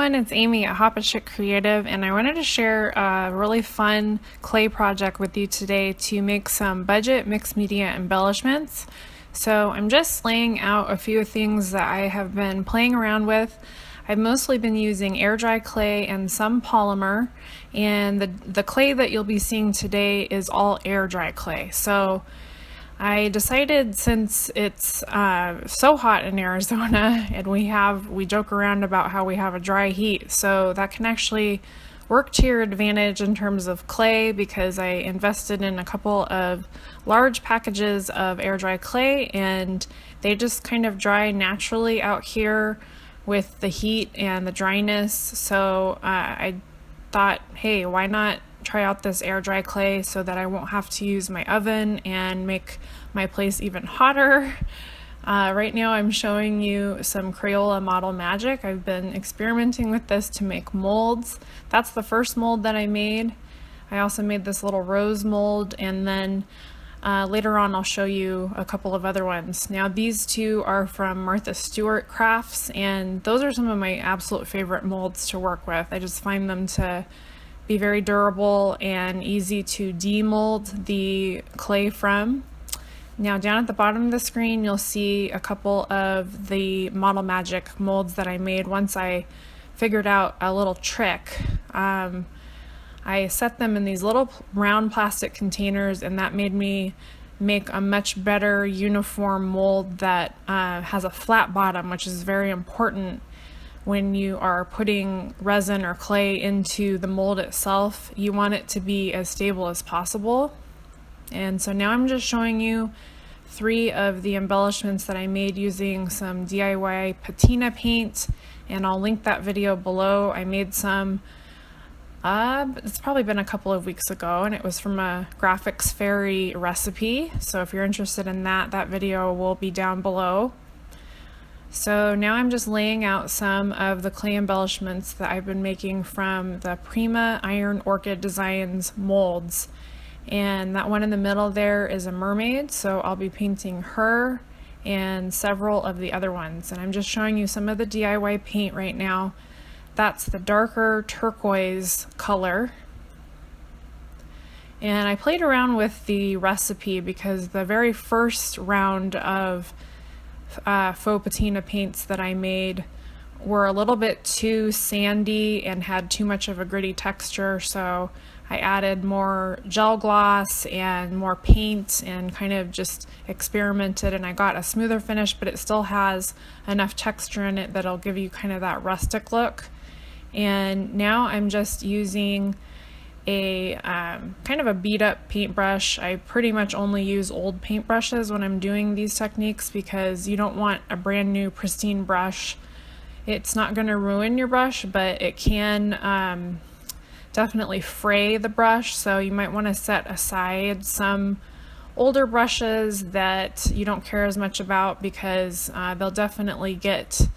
everyone, it's Amy at Hop a Chick Creative, and I wanted to share a really fun clay project with you today to make some budget mixed media embellishments. So I'm just laying out a few things that I have been playing around with. I've mostly been using air dry clay and some polymer, and the clay that you'll be seeing today is all air dry clay. So I decided, since it's so hot in Arizona and we joke around about how we have a dry heat, so that can actually work to your advantage in terms of clay, because I invested in a couple of large packages of air dry clay and they just kind of dry naturally out here with the heat and the dryness. So I thought, hey, why not try out this air dry clay so that I won't have to use my oven and make my place even hotter. Right now I'm showing you some Crayola Model Magic. I've been experimenting with this to make molds. That's the first mold that I made. I also made this little rose mold, and then later on I'll show you a couple of other ones. Now these two are from Martha Stewart Crafts, and those are some of my absolute favorite molds to work with. I just find them to be very durable and easy to demold the clay from. Now down at the bottom of the screen you'll see a couple of the Model Magic molds that I made once I figured out a little trick. I set them in these little round plastic containers, and that made me make a much better uniform mold that has a flat bottom, which is very important when you are putting resin or clay into the mold itself. You want it to be as stable as possible. And so now I'm just showing you 3 of the embellishments that I made using some DIY patina paint, and I'll link that video below. I made some, it's probably been a couple of weeks ago, and it was from a Graphics Fairy recipe. So if you're interested in that, that video will be down below. So now I'm just laying out some of the clay embellishments that I've been making from the Prima Iron Orchid Designs molds. And that one in the middle there is a mermaid, so I'll be painting her and several of the other ones. And I'm just showing you some of the DIY paint right now. That's the darker turquoise color. And I played around with the recipe because the very first round of faux patina paints that I made were a little bit too sandy and had too much of a gritty texture, so I added more gel gloss and more paint and kind of just experimented, and I got a smoother finish, but it still has enough texture in it that'll give you kind of that rustic look. And now I'm just using a kind of a beat up paintbrush. I pretty much only use old paintbrushes when I'm doing these techniques, because you don't want a brand new pristine brush. It's not going to ruin your brush, but it can definitely fray the brush, so you might want to set aside some older brushes that you don't care as much about, because they'll definitely get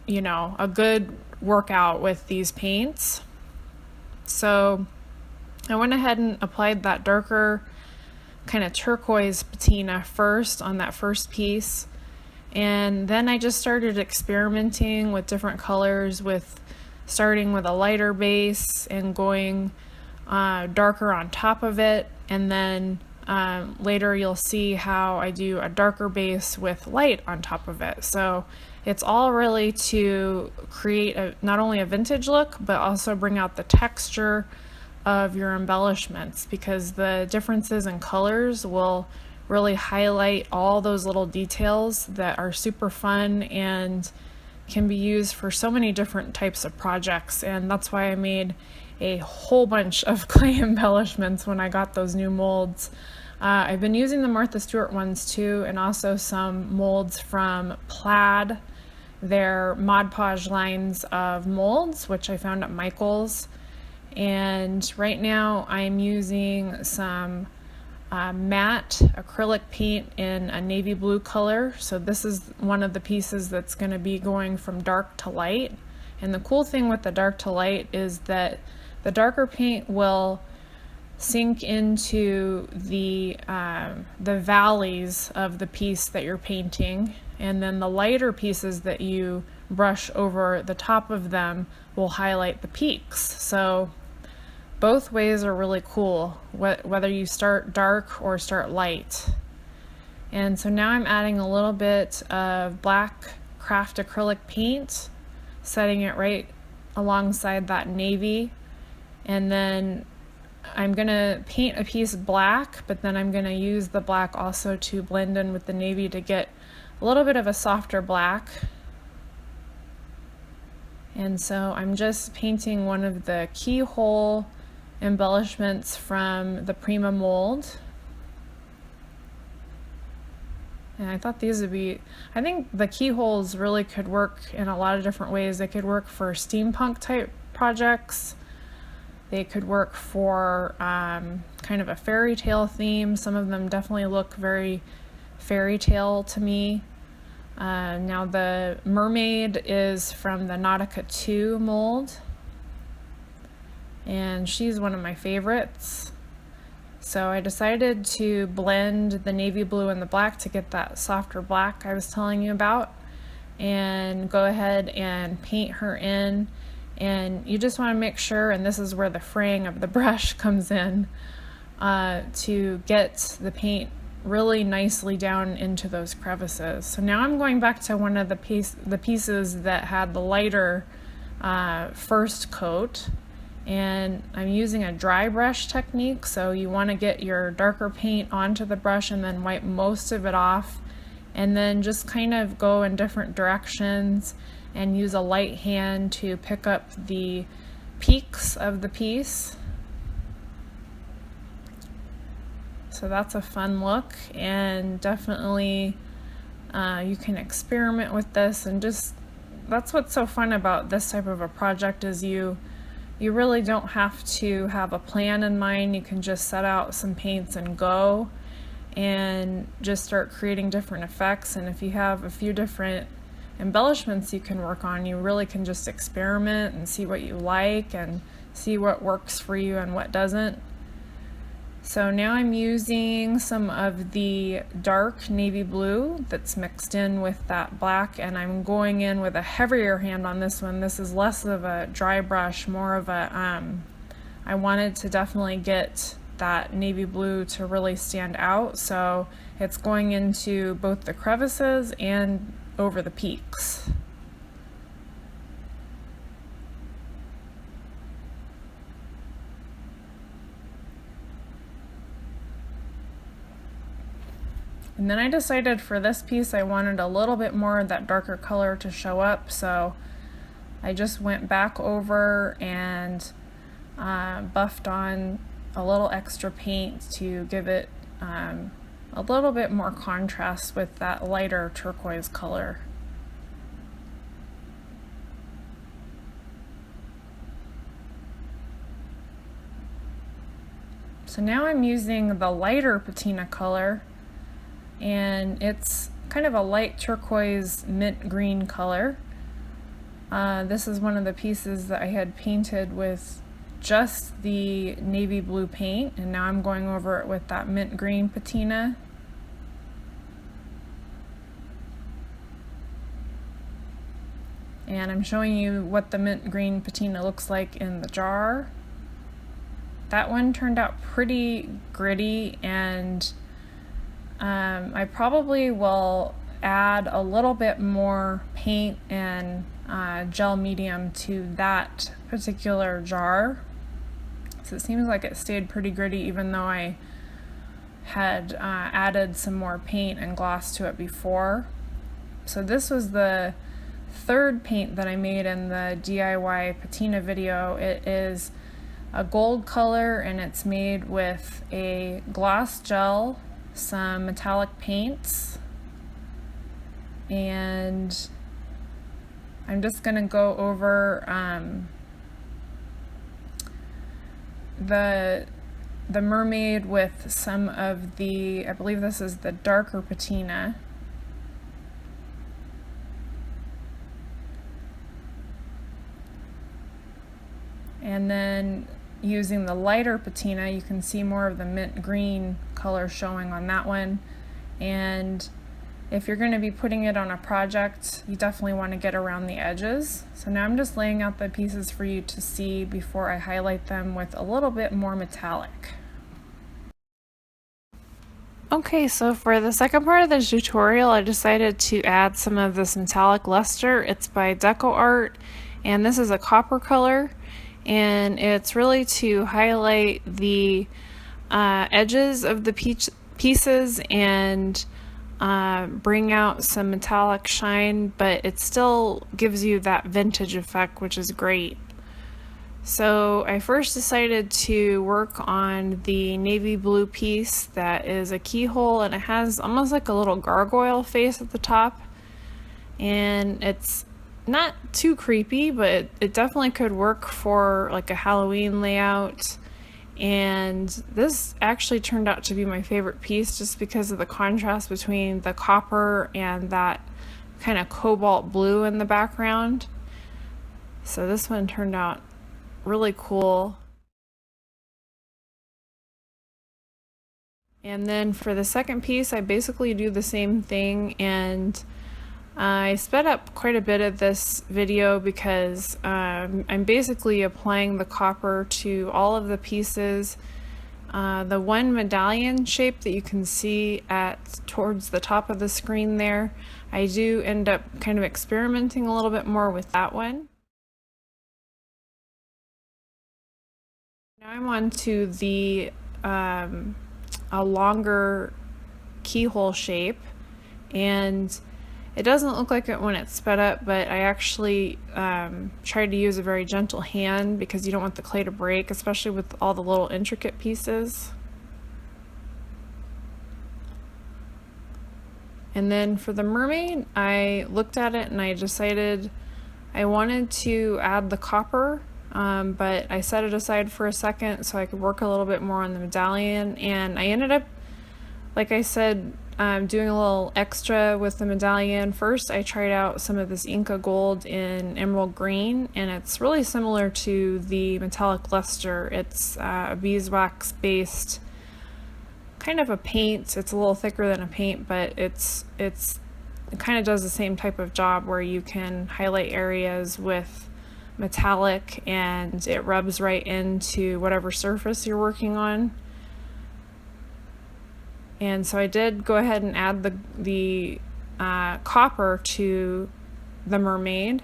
you know, a good workout with these paints. So I went ahead and applied that darker kind of turquoise patina first on that first piece, and then I just started experimenting with different colors, with starting with a lighter base and going darker on top of it, and then later you'll see how I do a darker base with light on top of it. So it's all really to create not only a vintage look, but also bring out the texture of your embellishments, because the differences in colors will really highlight all those little details that are super fun and can be used for so many different types of projects. And that's why I made a whole bunch of clay embellishments when I got those new molds. I've been using the Martha Stewart ones too, and also some molds from Plaid, their Mod Podge lines of molds, which I found at Michael's. And right now I'm using some matte acrylic paint in a navy blue color. So this is one of the pieces that's going to be going from dark to light. And the cool thing with the dark to light is that the darker paint will sink into the valleys of the piece that you're painting, and then the lighter pieces that you brush over the top of them will highlight the peaks. So both ways are really cool, whether you start dark or start light. And so now I'm adding a little bit of black craft acrylic paint, setting it right alongside that navy, and then I'm gonna paint a piece black, but then I'm gonna use the black also to blend in with the navy to get a little bit of a softer black. And so I'm just painting one of the keyhole embellishments from the Prima mold. And I thought these would be, I think the keyholes really could work in a lot of different ways. They could work for steampunk type projects. They could work for kind of a fairy tale theme. Some of them definitely look very fairy tale to me. Now the mermaid is from the Nautica 2 mold, and she's one of my favorites. So I decided to blend the navy blue and the black to get that softer black I was telling you about, and go ahead and paint her in. And you just want to make sure, and this is where the fraying of the brush comes in, to get the paint really nicely down into those crevices. So now I'm going back to one of the pieces that had the lighter first coat, and I'm using a dry brush technique. So you want to get your darker paint onto the brush and then wipe most of it off, and then just kind of go in different directions and use a light hand to pick up the peaks of the piece. So that's a fun look, and definitely you can experiment with this, and just that's what's so fun about this type of a project is you really don't have to have a plan in mind. You can just set out some paints and go and just start creating different effects. And if you have a few different embellishments you can work on, you really can just experiment and see what you like and see what works for you and what doesn't. So now I'm using some of the dark navy blue that's mixed in with that black, and I'm going in with a heavier hand on this one. This is less of a dry brush, more of a, I wanted to definitely get that navy blue to really stand out, so it's going into both the crevices and over the peaks. And then I decided for this piece I wanted a little bit more of that darker color to show up, so I just went back over and buffed on a little extra paint to give it a little bit more contrast with that lighter turquoise color. So now I'm using the lighter patina color, and it's kind of a light turquoise mint green color. This is one of the pieces that I had painted with just the navy blue paint, and now I'm going over it with that mint green patina. And I'm showing you what the mint green patina looks like in the jar. That one turned out pretty gritty, and I probably will add a little bit more paint and gel medium to that particular jar. So it seems like it stayed pretty gritty even though I had added some more paint and gloss to it before. So this was the third paint that I made in the DIY patina video. It is a gold color, and it's made with a gloss gel, some metallic paints, and I'm just going to go over the mermaid with some of the, I believe this is the darker patina. And then using the lighter patina, you can see more of the mint green color showing on that one. And if you're going to be putting it on a project, you definitely want to get around the edges. So now I'm just laying out the pieces for you to see before I highlight them with a little bit more metallic. Okay, so for the second part of the tutorial, I decided to add some of this metallic luster. It's by Deco Art, and this is a copper color, and it's really to highlight the edges of the pieces and bring out some metallic shine, but it still gives you that vintage effect, which is great. So I first decided to work on the navy blue piece that is a keyhole, and it has almost like a little gargoyle face at the top, and it's not too creepy, but it definitely could work for like a Halloween layout. And this actually turned out to be my favorite piece just because of the contrast between the copper and that kind of cobalt blue in the background. So this one turned out really cool. And then for the second piece, I basically do the same thing, and I sped up quite a bit of this video because I'm basically applying the copper to all of the pieces. The one medallion shape that you can see towards the top of the screen there, I do end up kind of experimenting a little bit more with that one. Now I'm on to the a longer keyhole shape, and it doesn't look like it when it's sped up, but I actually tried to use a very gentle hand because you don't want the clay to break, especially with all the little intricate pieces. And then for the mermaid, I looked at it and I decided I wanted to add the copper, but I set it aside for a second so I could work a little bit more on the medallion, and I ended up, like I said, doing a little extra with the medallion. First, I tried out some of this Inca gold in emerald green, and it's really similar to the metallic luster. It's a beeswax based kind of a paint. It's a little thicker than a paint, but it kind of does the same type of job where you can highlight areas with metallic and it rubs right into whatever surface you're working on. And so I did go ahead and add the copper to the mermaid.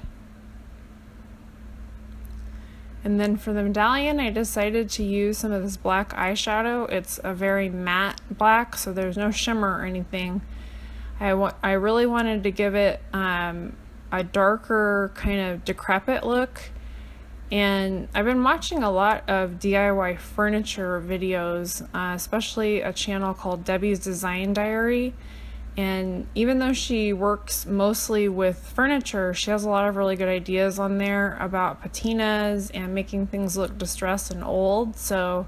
And then for the medallion, I decided to use some of this black eyeshadow. It's a very matte black, so there's no shimmer or anything. I really wanted to give it a darker kind of decrepit look. And I've been watching a lot of DIY furniture videos, especially a channel called Debbie's Design Diary. And even though she works mostly with furniture, she has a lot of really good ideas on there about patinas and making things look distressed and old. So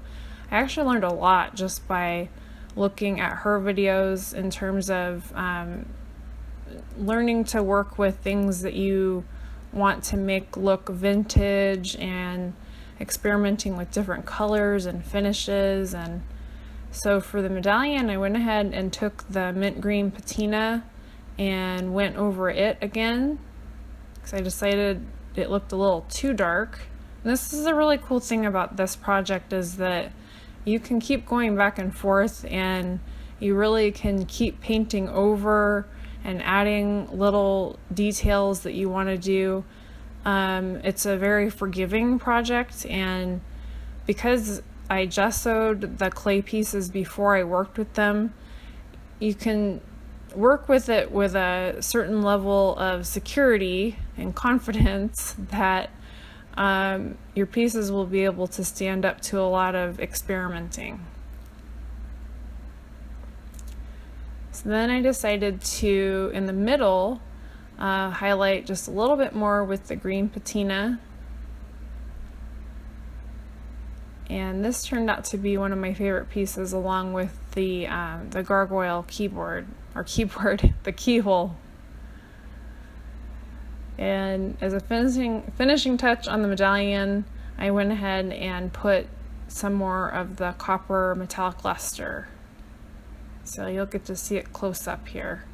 I actually learned a lot just by looking at her videos in terms of learning to work with things that you want to make look vintage and experimenting with different colors and finishes. And so for the medallion, I went ahead and took the mint green patina and went over it again because I decided it looked a little too dark. And this is a really cool thing about this project, is that you can keep going back and forth, and you really can keep painting over and adding little details that you want to do. It's a very forgiving project, and because I gessoed the clay pieces before I worked with them, you can work with it with a certain level of security and confidence that your pieces will be able to stand up to a lot of experimenting. So then I decided to, in the middle, highlight just a little bit more with the green patina. And this turned out to be one of my favorite pieces, along with the gargoyle the keyhole. And as a finishing touch on the medallion, I went ahead and put some more of the copper metallic luster. So you'll get to see it close up here.